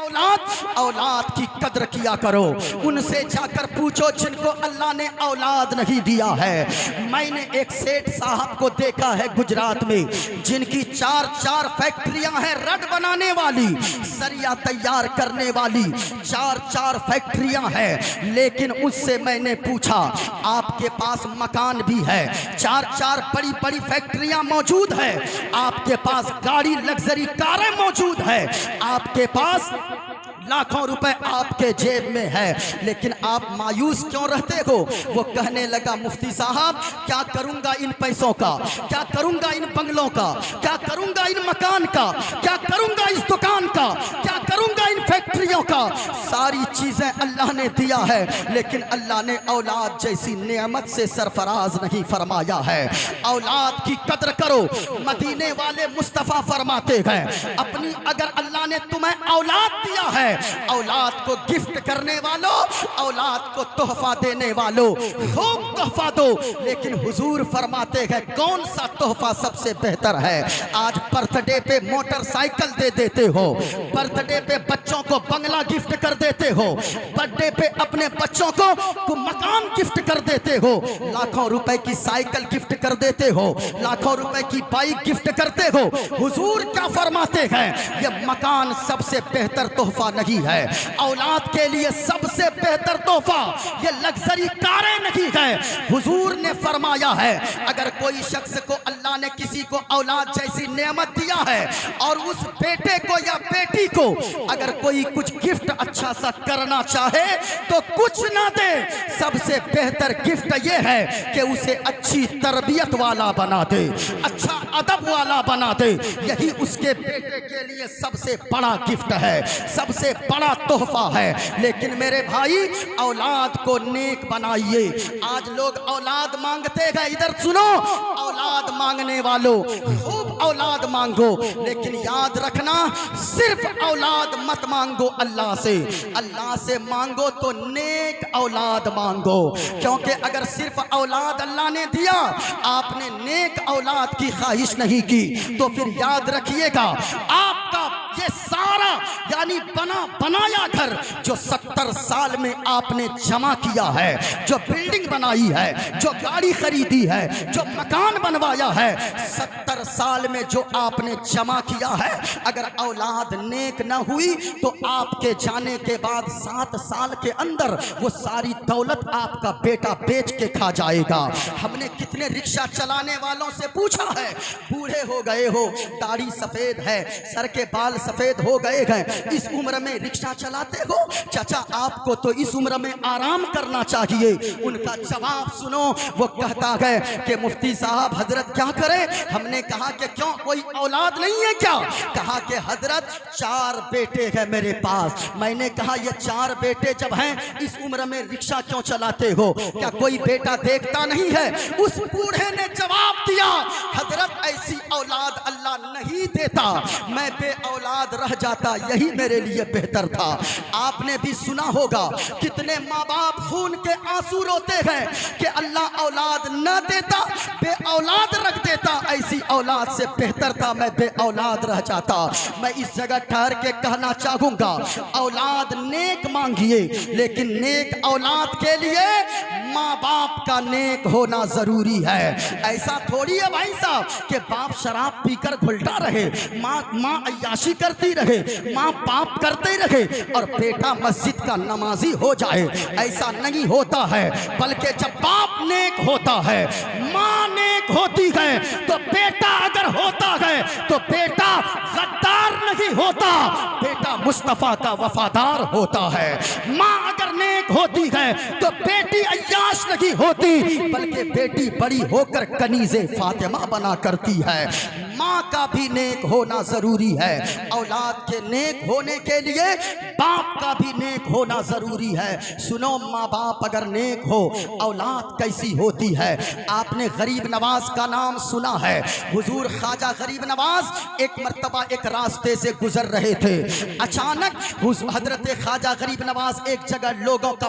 औलाद औलाद की कद्र किया करो। उनसे जाकर पूछो जिनको अल्लाह ने औलाद नहीं दिया है। मैंने एक सेठ साहब को देखा है गुजरात में, जिनकी 4-4 फैक्ट्रियां हैं रड बनाने वाली, सरिया तैयार करने वाली 4-4 फैक्ट्रियां हैं। लेकिन उससे मैंने पूछा आपके पास मकान भी है, 4-4 बड़ी बड़ी फैक्ट्रियां मौजूद है, आपके पास गाड़ी लग्जरी कारें मौजूद है, आपके पास लाखों रुपए आपके जेब में है, लेकिन आप मायूस क्यों रहते हो? वो कहने लगा मुफ्ती साहब क्या करूंगा इन पैसों का, क्या करूंगा इन बंगलों का, क्या करूंगा इन मकान का, क्या करूंगा इस दुकान का, क्या करूंगा इन फैक्ट्रियों का। सारी चीजें अल्लाह ने दिया है, लेकिन अल्लाह ने औलाद जैसी नेमत से सरफराज नहीं फरमाया है। औलाद की कद्र करो। मदीने वाले मुस्तफ़ा फरमाते हैं अपनी अगर अल्लाह ने तुम्हें औलाद दिया है, औलाद को गिफ्ट करने वालों, औलाद को तोहफा देने वालों, खूब तोहफा दो। लेकिन हुजूर फरमाते हैं कौन सा तोहफा सबसे बेहतर है? आज बर्थडे पे मोटरसाइकिल दे देते हो, बर्थडे पे बच्चों को बंगला गिफ्ट कर देते हो, बर्थडे पे अपने बच्चों को मकान गिफ्ट कर देते हो, लाखों रुपए की साइकिल गिफ्ट कर देते हो, लाखों रुपए की बाइक गिफ्ट करते हो। हुजूर क्या फरमाते हैं? ये मकान सबसे बेहतर तोहफा नहीं है। औलाद के लिए सबसे बेहतर तोहफा ये लग्जरी कारें नहीं है। हुजूर ने फरमाया है अगर कोई शख्स को अल्लाह ने किसी को औलाद जैसी नेमत दिया है और उस बेटे को या बेटी को अगर कोई कुछ गिफ्ट अच्छा सा करना चाहे तो कुछ ना दे, सबसे बेहतर गिफ्ट ये है कि उसे अच्छी तरबियत वाला बना दे, अच्छा अदब वाला बना दे। यही उसके बेटे के लिए सबसे बड़ा गिफ्ट है, सबसे बड़ा तोहफा है। लेकिन मेरे भाई औलाद को नेक बनाइए। आज लोग औलाद मांगते हैं, इधर सुनो, औलाद मांगने वालों खूब औलाद मांगो, लेकिन याद रखना सिर्फ औलाद मत मांगो अल्लाह से, अल्लाह से मांगो तो नेक औलाद मांगो। क्योंकि अगर सिर्फ औलाद अल्लाह ने दिया, आपने नेक औलाद की ख्वाहिश नहीं की, तो फिर याद रखिएगा आपका ये सारा यानी बनाया घर जो 70 साल में आपने जमा किया है, जो बिल्डिंग बनाई है, जो गाड़ी खरीदी है, जो मकान बनवाया है, 70 साल में जो आपने जमा किया है, अगर औलाद नेक न हुई तो आपके जाने के बाद 7 साल के अंदर वो सारी दौलत आपका बेटा बेच के खा जाएगा। हमने कितने रिक्शा चलाने वालों से पूछा है, बूढ़े हो गए हो, दाढ़ी सफेद है, सर के बाल सफेद हो गए हैं, इस उम्र में रिक्शा चलाते हो? चाचा आपको तो इस उम्र में आराम करना चाहिए। उनका जवाब सुनो, वो कहता है कि मुफ्ती साहब हजरत क्या करें? हमने कहा कि क्यों कोई औलाद नहीं है क्या? कहा कि हजरत 4 बेटे हैं मेरे पास। मैंने कहा ये 4 बेटे जब हैं इस उम्र में रिक्शा क्यों चलाते हो? क्या कोई बेटा देखता नहीं है? उस बूढ़े ने जवाब दिया हजरत ऐसी औलाद अल्लाह नहीं देता, मैं बे औलाद रह जाता यही मेरे लिए बेहतर था। आपने भी सुना होगा कितने माँ बाप खून के आंसू रोते हैं कि अल्लाह औलाद न देता, बे औलाद रख देता, ऐसी औलाद से बेहतर था मैं बे औलाद रह जाता। मैं इस जगह ठहर के कहना चाहूंगा औलाद नेक मांगिए, लेकिन नेक औलाद के लिए माँ बाप का नेक होना जरूरी है। ऐसा थोड़ी है भाई साहब कि बाप शराब पीकर घुलटा रहे, माँ अय्याशी करती रहे, माँ पाप करते रहे और बेटा मस्जिद का नमाजी हो जाए। ऐसा नहीं होता है, बल्कि जब बाप नेक होता है, माँ नेक होती है, तो बेटा अगर होता है तो बेटा गद्दार नहीं होता, बेटा मुस्तफा का वफादार होता है। माँ अगर नेक होती है तो बेटी अय्याश नहीं होती, बल्कि बेटी बड़ी होकर कनीज़े फातिमा बना करती है। माँ का भी नेक होना जरूरी है। औलाद के नेक होने के लिए बाप का भी नेक होना जरूरी है। सुनो, माँ बाप अगर नेक हो, औलाद कैसी होती है? आपने गरीब नवाज का नाम सुना है। हुजूर ख्वाजा गरीब नवाज एक मर्तबा एक रास्ते से गुजर रहे थे। अचानक हजरत ख्वाजा गरीब नवाज एक जगह लोगों का